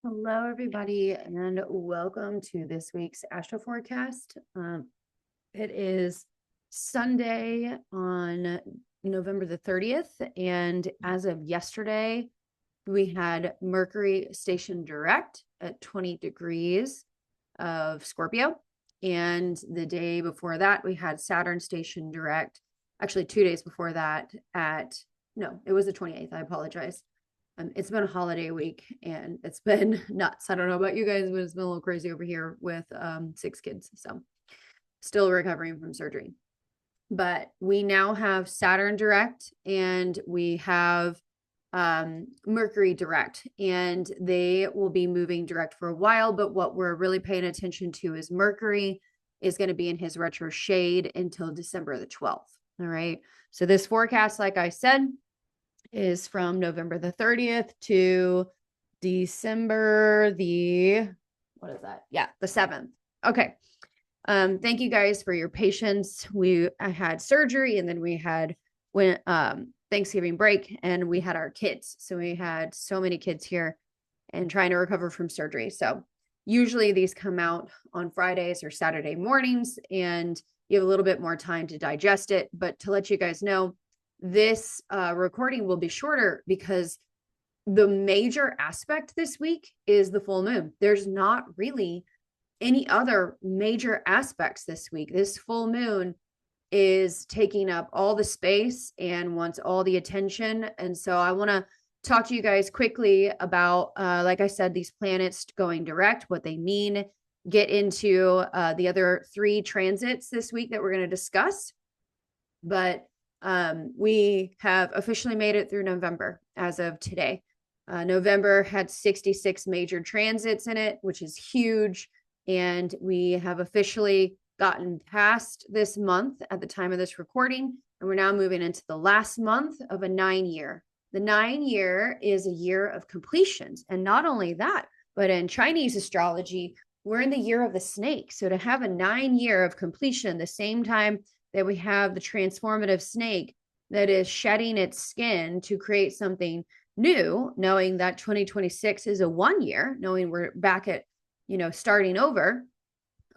Hello, everybody, and welcome to this week's Astroforecast. It is Sunday on November the 30th, and as of yesterday, we had Mercury stationed direct at 20 degrees of Scorpio, and the day before that, we had Saturn stationed direct. Actually, 2 days before that it was the 28th. I apologize. It's been a holiday week and it's been nuts. I don't know about you guys, but it's been a little crazy over here with 6 kids. So still recovering from surgery. But we now have Saturn direct and we have Mercury direct, and they will be moving direct for a while. But what we're really paying attention to is Mercury is going to be in his retro shade until December the 12th. All right. So this forecast, like I said, is from November the 30th to December the, what is that? Yeah, the 7th. Okay. Thank you guys for your patience. I had surgery and then we had Thanksgiving break and we had our kids. So we had so many kids here and trying to recover from surgery. So usually these come out on Fridays or Saturday mornings and you have a little bit more time to digest it. But to let you guys know, this recording will be shorter because the major aspect this week is the full moon. There's not really any other major aspects this week. This full moon is taking up all the space and wants all the attention. And so I want to talk to you guys quickly about, like I said, these planets going direct, what they mean, get into the other 3 transits this week that we're going to discuss. But we have officially made it through November as of today. November had 66 major transits in it, which is huge. And we have officially gotten past this month at the time of this recording. And we're now moving into the last month of a 9-year. The 9-year is a year of completions. And not only that, but in Chinese astrology, we're in the year of the snake. So to have a 9-year of completion, the same time that we have the transformative snake that is shedding its skin to create something new, knowing that 2026 is a 1 year, knowing we're back at, starting over.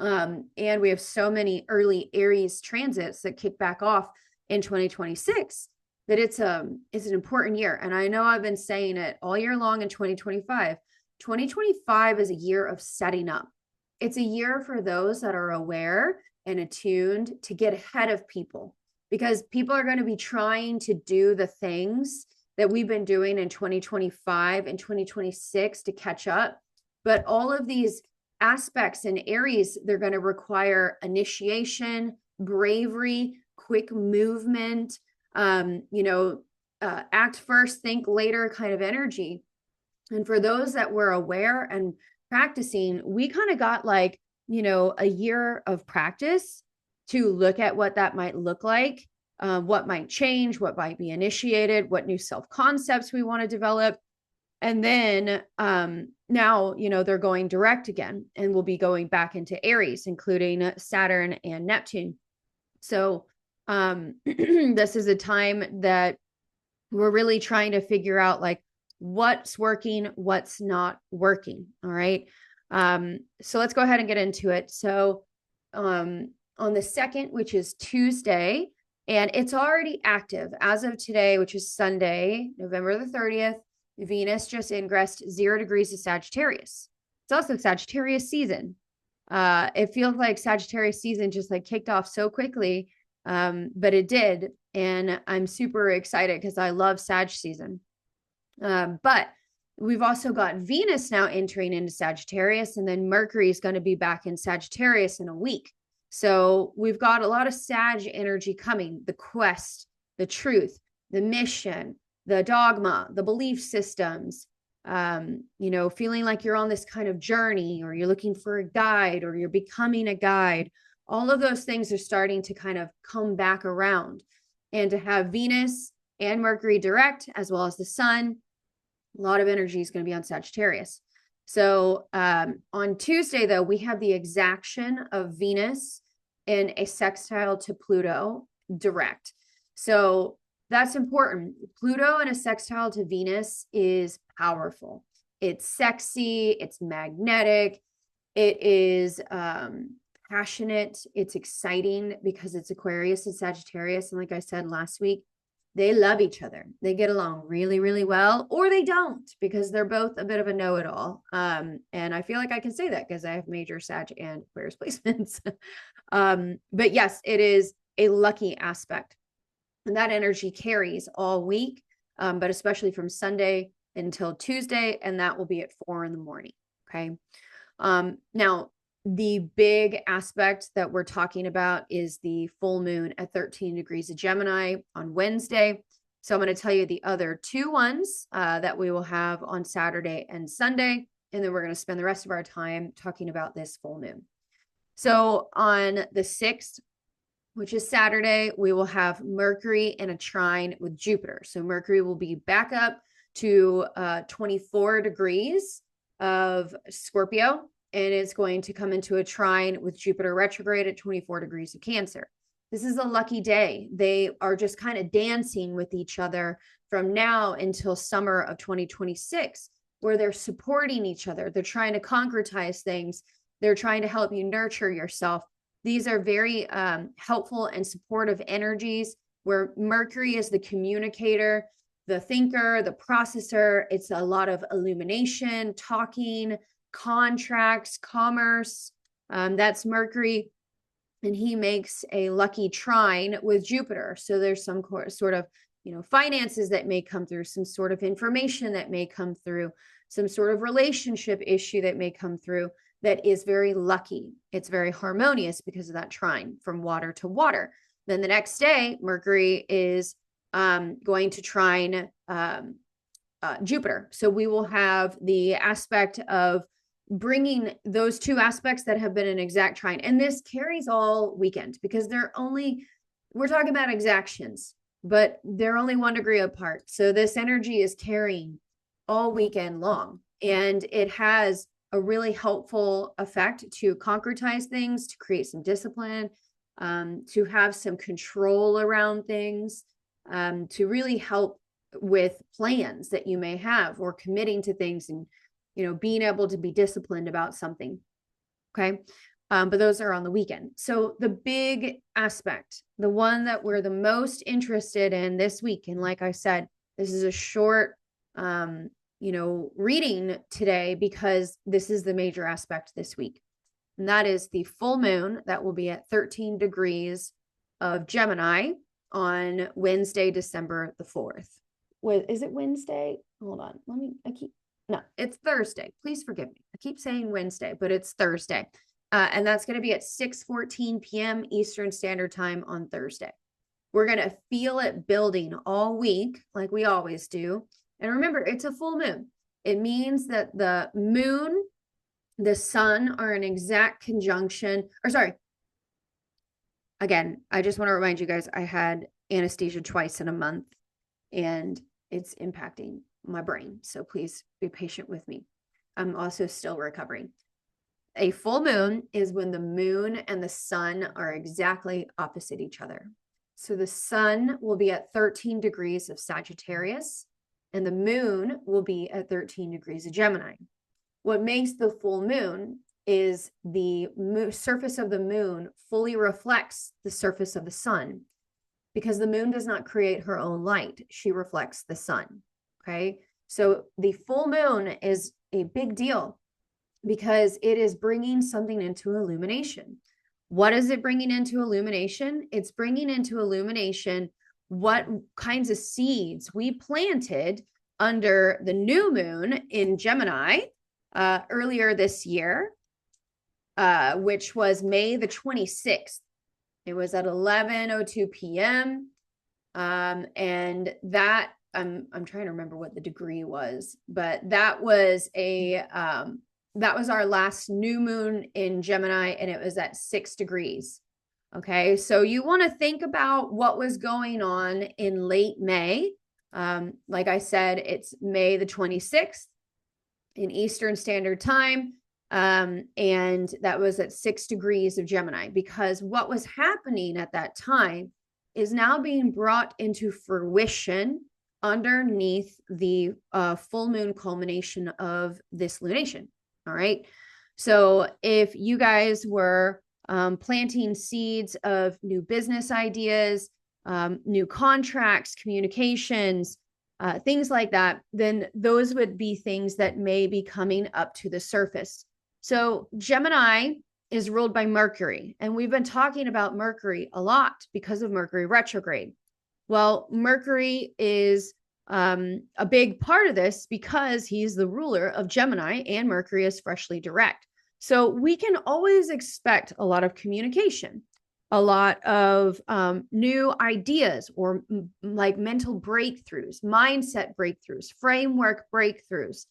And we have so many early Aries transits that kick back off in 2026 that it's an important year. And I know I've been saying it all year long in 2025. 2025 is a year of setting up. It's a year for those that are aware and attuned to get ahead of people, because people are going to be trying to do the things that we've been doing in 2025 and 2026 to catch up. But all of these aspects in Aries, they're going to require initiation, bravery, quick movement, act first, think later kind of energy. And for those that were aware and practicing, we kind of got like, a year of practice to look at what that might look like, what might change, what might be initiated, what new self-concepts we want to develop. And then now, they're going direct again and we'll be going back into Aries, including Saturn and Neptune. So this is a time that we're really trying to figure out like what's working, what's not working. All right. So let's go ahead and get into it. So on the 2nd, which is Tuesday, and it's already active as of today, which is Sunday, November the 30th, Venus just ingressed 0 degrees of Sagittarius. It's also Sagittarius season. It feels like Sagittarius season just like kicked off so quickly, but it did. And I'm super excited because I love Sag season. But we've also got Venus now entering into Sagittarius, and then Mercury is going to be back in Sagittarius in a week. So we've got a lot of Sag energy coming, the quest, the truth, the mission, the dogma, the belief systems, feeling like you're on this kind of journey, or you're looking for a guide, or you're becoming a guide. All of those things are starting to kind of come back around. And to have Venus and Mercury direct, as well as the sun, a lot of energy is going to be on Sagittarius. So on Tuesday, though, we have the exaction of Venus in a sextile to Pluto direct. So that's important. Pluto in a sextile to Venus is powerful. It's sexy, it's magnetic, it is passionate, it's exciting because it's Aquarius and Sagittarius. And like I said last week, they love each other. They get along really, really well, or they don't, because they're both a bit of a know-it-all. And I feel like I can say that because I have major Sag and Aquarius placements. But yes, it is a lucky aspect. And that energy carries all week, but especially from Sunday until Tuesday, and that will be at 4 in the morning. Okay. Now, the big aspect that we're talking about is the full moon at 13 degrees of Gemini on Wednesday. So I'm going to tell you the other two ones that we will have on Saturday and Sunday, and then we're going to spend the rest of our time talking about this full moon. So on the 6th, which is Saturday, we will have Mercury in a trine with Jupiter. So Mercury will be back up to 24 degrees of Scorpio, and it's going to come into a trine with Jupiter retrograde at 24 degrees of Cancer. This is a lucky day. They are just kind of dancing with each other from now until summer of 2026, where they're supporting each other. They're trying to concretize things. They're trying to help you nurture yourself. These are very helpful and supportive energies where Mercury is the communicator, the thinker, the processor. It's a lot of illumination, talking, contracts, commerce. That's Mercury. And he makes a lucky trine with Jupiter. So there's some sort of, finances that may come through, some sort of information that may come through, some sort of relationship issue that may come through that is very lucky. It's very harmonious because of that trine from water to water. Then the next day, Mercury is going to trine Jupiter. So we will have the aspect of bringing those two aspects that have been an exact trine. And this carries all weekend because we're talking about exactions, but they're only 1 degree apart. So this energy is carrying all weekend long, and it has a really helpful effect to concretize things, to create some discipline, to have some control around things, to really help with plans that you may have or committing to things and, being able to be disciplined about something. Okay. But those are on the weekend. So the big aspect, the one that we're the most interested in this week, and like I said, this is a short, reading today because this is the major aspect this week. And that is the full moon that will be at 13 degrees of Gemini on Wednesday, December the 4th. Is it Wednesday? Hold on. No, it's Thursday. Please forgive me. I keep saying Wednesday, but it's Thursday. And that's going to be at 6:14 p.m. Eastern Standard Time on Thursday. We're going to feel it building all week like we always do. And remember, it's a full moon. It means that the moon, the sun are in exact conjunction. Again, I just want to remind you guys, I had anesthesia twice in a month and it's impacting my brain. So please be patient with me. I'm also still recovering. A full moon is when the moon and the sun are exactly opposite each other. So the sun will be at 13 degrees of Sagittarius, and the moon will be at 13 degrees of Gemini. What makes the full moon is the surface of the moon fully reflects the surface of the sun, because the moon does not create her own light. She reflects the sun. Okay. So the full moon is a big deal because it is bringing something into illumination. What is it bringing into illumination? It's bringing into illumination what kinds of seeds we planted under the new moon in Gemini earlier this year, which was May the 26th. It was at 11:02 p.m. And that I'm trying to remember what the degree was, but that was our last new moon in Gemini, and it was at 6 degrees. Okay, so you want to think about what was going on in late May. Like I said, it's May the 26th in Eastern Standard Time. And that was at 6 degrees of Gemini, because what was happening at that time is now being brought into fruition underneath the full moon culmination of this lunation. All right. So if you guys were planting seeds of new business ideas, new contracts, communications, things like that, then those would be things that may be coming up to the surface. So Gemini is ruled by Mercury, and we've been talking about Mercury a lot because of Mercury retrograde. Well, Mercury is a big part of this because he's the ruler of Gemini, and Mercury is freshly direct. So we can always expect a lot of communication, a lot of new ideas, or like mental breakthroughs, mindset breakthroughs, framework breakthroughs,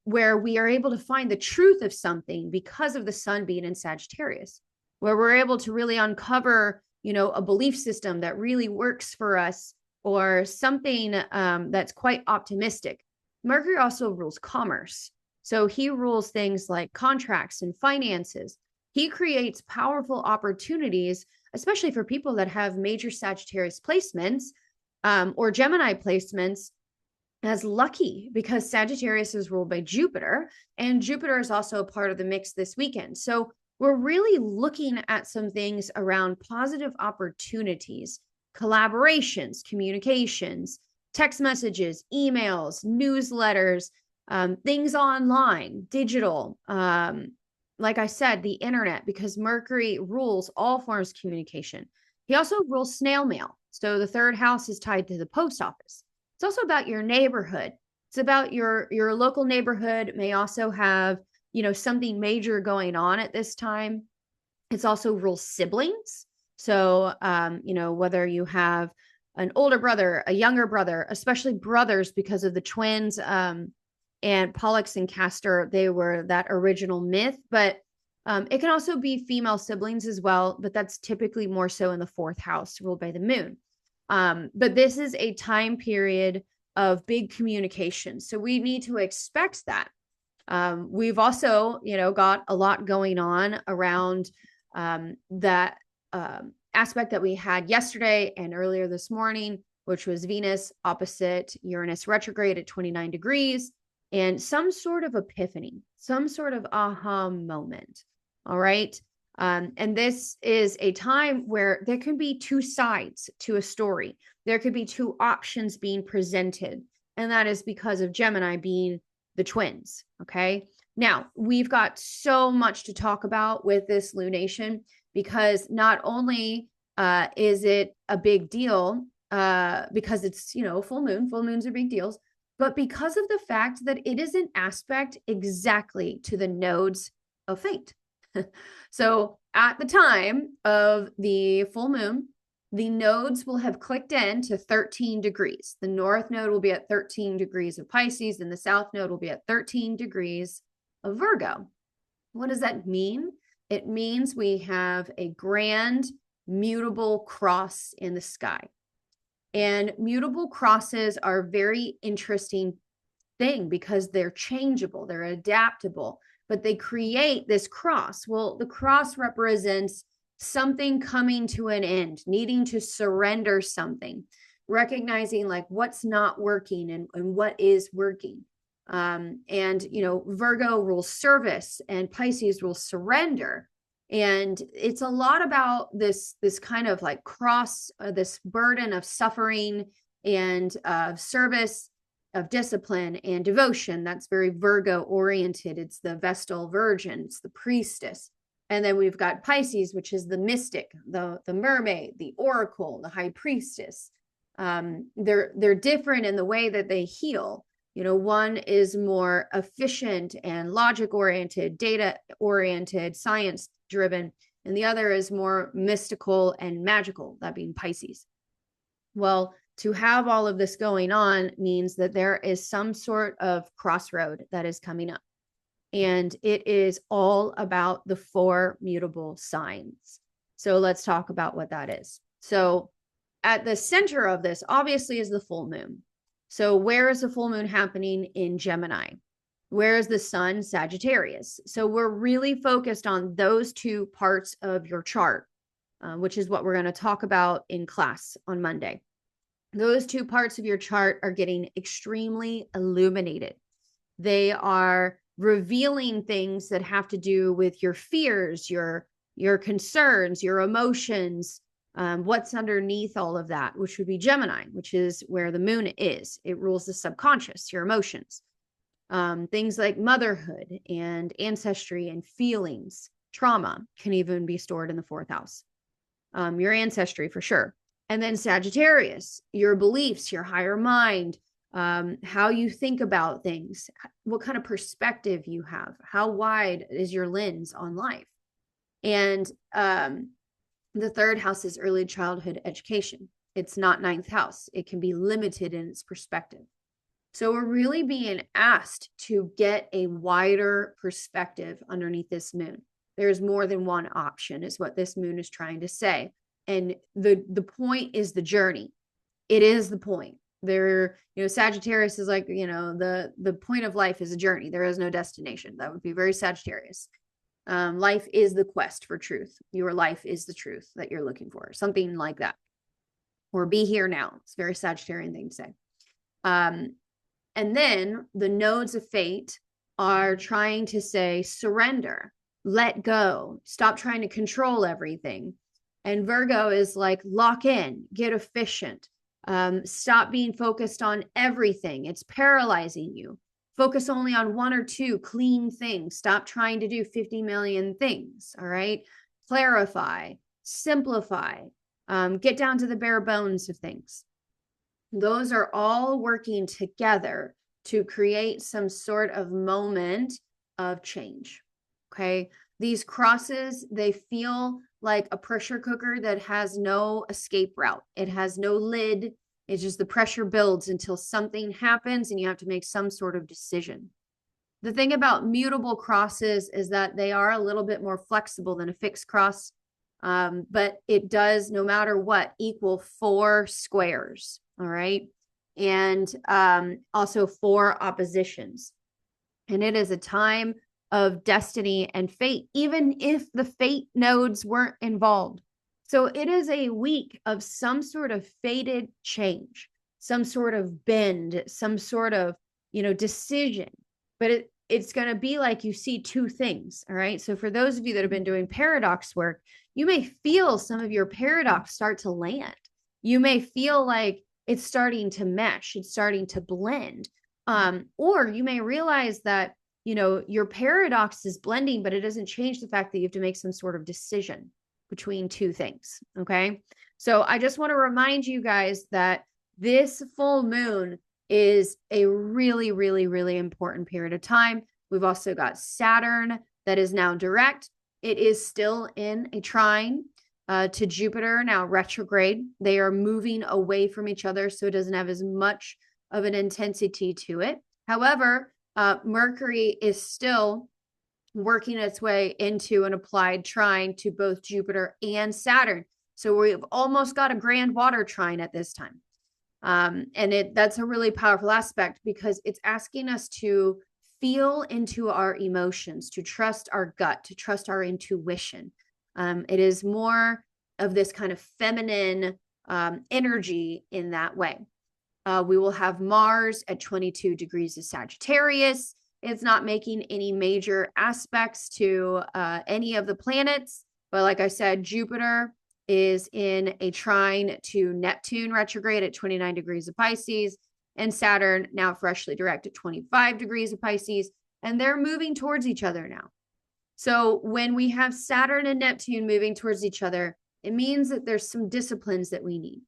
where we are able to find the truth of something because of the sun being in Sagittarius, where we're able to really uncover, a belief system that really works for us, or something that's quite optimistic. Mercury also rules commerce. So he rules things like contracts and finances. He creates powerful opportunities, especially for people that have major Sagittarius placements or Gemini placements, as lucky, because Sagittarius is ruled by Jupiter, and Jupiter is also a part of the mix this weekend. So we're really looking at some things around positive opportunities, collaborations, communications, text messages, emails, newsletters, things online, digital, like I said, the internet, because Mercury rules all forms of communication. He also rules snail mail. So the third house is tied to the post office. It's also about your neighborhood. It's about your local neighborhood may also have, something major going on at this time. It's also rules siblings. So, whether you have an older brother, a younger brother, especially brothers, because of the twins, and Pollux and Castor, they were that original myth, but it can also be female siblings as well, but that's typically more so in the fourth house ruled by the moon. But this is a time period of big communication. So we need to expect that. We've also, got a lot going on around that aspect that we had yesterday and earlier this morning, which was Venus opposite Uranus retrograde at 29 degrees, and some sort of epiphany, some sort of aha moment. All right. And this is a time where there can be two sides to a story. There could be two options being presented. And that is because of Gemini being the twins. Okay. Now we've got so much to talk about with this lunation, because not only is it a big deal because it's, full moons are big deals, but because of the fact that it is an aspect exactly to the nodes of fate. So at the time of the full moon, the nodes will have clicked in to 13 degrees. The north node will be at 13 degrees of Pisces, and the south node will be at 13 degrees of Virgo. What does that mean? It means we have a grand mutable cross in the sky. And mutable crosses are a very interesting thing because they're changeable, they're adaptable, but they create this cross. Well, the cross represents something coming to an end, needing to surrender something, recognizing like what's not working and what is working. Virgo rules service and Pisces rules surrender. And it's a lot about this kind of like cross, this burden of suffering and of service, of discipline and devotion. That's very Virgo oriented. It's the Vestal Virgin, it's the priestess. And then we've got Pisces, which is the mystic, the mermaid, the oracle, the high priestess. They're different in the way that they heal. One is more efficient and logic oriented, data oriented, science driven, and the other is more mystical and magical, that being Pisces. Well, to have all of this going on means that there is some sort of crossroad that is coming up. And it is all about the 4 mutable signs. So let's talk about what that is. So at the center of this, obviously, is the full moon. So where is the full moon happening? In Gemini. Where is the sun? Sagittarius. So we're really focused on those 2 parts of your chart, which is what we're going to talk about in class on Monday. those two parts of your chart are getting extremely illuminated. They are revealing things that have to do with your fears, your concerns, your emotions, what's underneath all of that, which would be Gemini, which is where the moon is. It rules the subconscious, your emotions. Things like motherhood and ancestry and feelings, trauma can even be stored in the fourth house. Your ancestry for sure. And then Sagittarius, your beliefs, your higher mind, how you think about things, what kind of perspective you have, how wide is your lens on life. And the third house is early childhood education. It's not ninth house. It can be limited in its perspective. So we're really being asked to get a wider perspective underneath this moon. There's more than one option is what this moon is trying to say. And the point is the journey. It is the point. There, Sagittarius is like, the point of life is a journey. There is no destination. That would be very Sagittarius. Life is the quest for truth. Your life is the truth that you're looking for. Something like that. Or be here now. It's a very Sagittarian thing to say. And then the nodes of fate are trying to say, surrender, let go, stop trying to control everything. And Virgo is like, lock in, get efficient, stop being focused on everything. It's paralyzing you. Focus only on one or two clean things. Stop trying to do 50 million things. All right. Clarify, simplify, get down to the bare bones of things. Those are all working together to create some sort of moment of change. Okay. These crosses, they feel like a pressure cooker that has no escape route. It has no lid. It's just the pressure builds until something happens and you have to make some sort of decision. The thing about mutable crosses is that they are a little bit more flexible than a fixed cross. But it does, no matter what, equal 4 squares. All right. And also 4 oppositions. And it is a time of destiny and fate, even if the fate nodes weren't involved. So it is a week of some sort of fated change, some sort of bend, some sort of, decision. But it's going to be like you see 2 things. All right. So for those of you that have been doing paradox work, you may feel some of your paradox start to land. You may feel like it's starting to mesh, it's starting to blend. Or you may realize that, your paradox is blending, but it doesn't change the fact that you have to make some sort of decision between 2 things. Okay. So I just want to remind you guys that this full moon is a really, really, really important period of time. We've also got Saturn that is now direct. It is still in a trine to Jupiter, now retrograde. They are moving away from each other, so it doesn't have as much of an intensity to it. However, Mercury is still working its way into an applied trine to both Jupiter and Saturn. So we've almost got a grand water trine at this time. And that's a really powerful aspect because it's asking us to feel into our emotions, to trust our gut, to trust our intuition. It is more of this kind of feminine energy in that way. We will have Mars at 22 degrees of Sagittarius. It's not making any major aspects to any of the planets. But like I said, Jupiter is in a trine to Neptune retrograde at 29 degrees of Pisces, and Saturn now freshly direct at 25 degrees of Pisces. And they're moving towards each other now. So when we have Saturn and Neptune moving towards each other, it means that there's some disciplines that we need.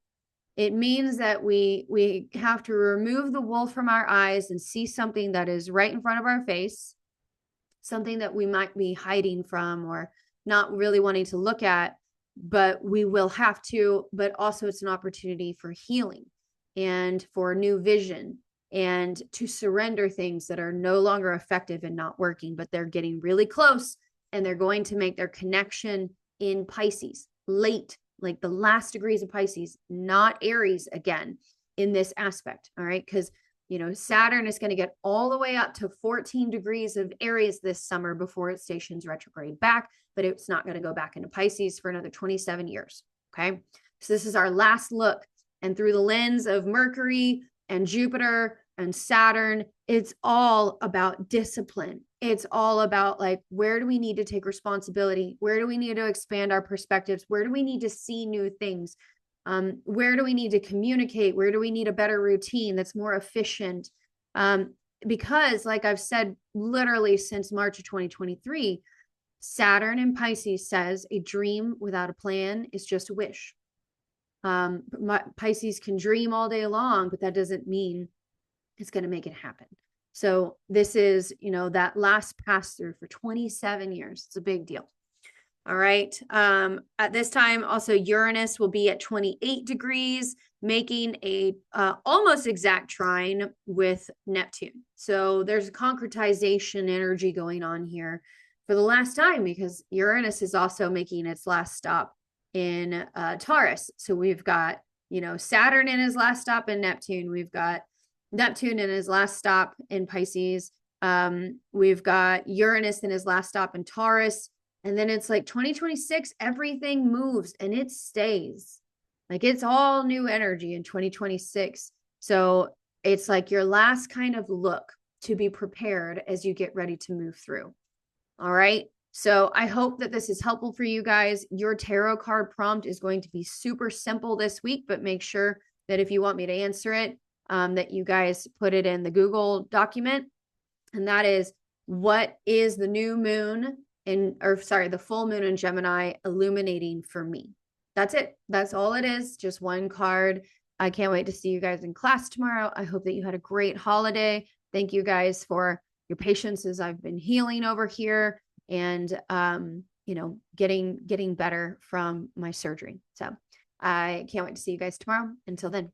It means that we have to remove the wool from our eyes and see something that is right in front of our face, something that we might be hiding from or not really wanting to look at, but we will have to. But also it's an opportunity for healing and for new vision and to surrender things that are no longer effective and not working, but they're getting really close and they're going to make their connection in Pisces late, like the last degrees of Pisces, not Aries again in this aspect. All right. Because, Saturn is going to get all the way up to 14 degrees of Aries this summer before it stations retrograde back, but it's not going to go back into Pisces for another 27 years. Okay. So this is our last look And through the lens of Mercury and Jupiter and Saturn, it's all about discipline. It's all about like, where do we need to take responsibility? Where do we need to expand our perspectives? Where do we need to see new things? Where do we need to communicate? Where do we need a better routine that's more efficient? Because like I've said, literally since March of 2023, Saturn in Pisces says a dream without a plan is just a wish. Pisces can dream all day long, but that doesn't mean it's going to make it happen. So this is, that last pass through for 27 years. It's a big deal. All right. At this time, also Uranus will be at 28 degrees, making a almost exact trine with Neptune. So there's a concretization energy going on here for the last time, because Uranus is also making its last stop in Taurus. So we've got, Saturn in his last stop in Neptune. We've got Neptune in his last stop in Pisces. We've got Uranus in his last stop in Taurus. And then it's like 2026, everything moves and it stays. Like it's all new energy in 2026. So it's like your last kind of look to be prepared as you get ready to move through. All right. So I hope that this is helpful for you guys. Your tarot card prompt is going to be super simple this week, but make sure that if you want me to answer it, that you guys put it in the Google document. And that is, what is the new moon the full moon in Gemini illuminating for me? That's it. That's all it is. Just one card. I can't wait to see you guys in class tomorrow. I hope that you had a great holiday. Thank you guys for your patience as I've been healing over here and, getting better from my surgery. So I can't wait to see you guys tomorrow. Until then.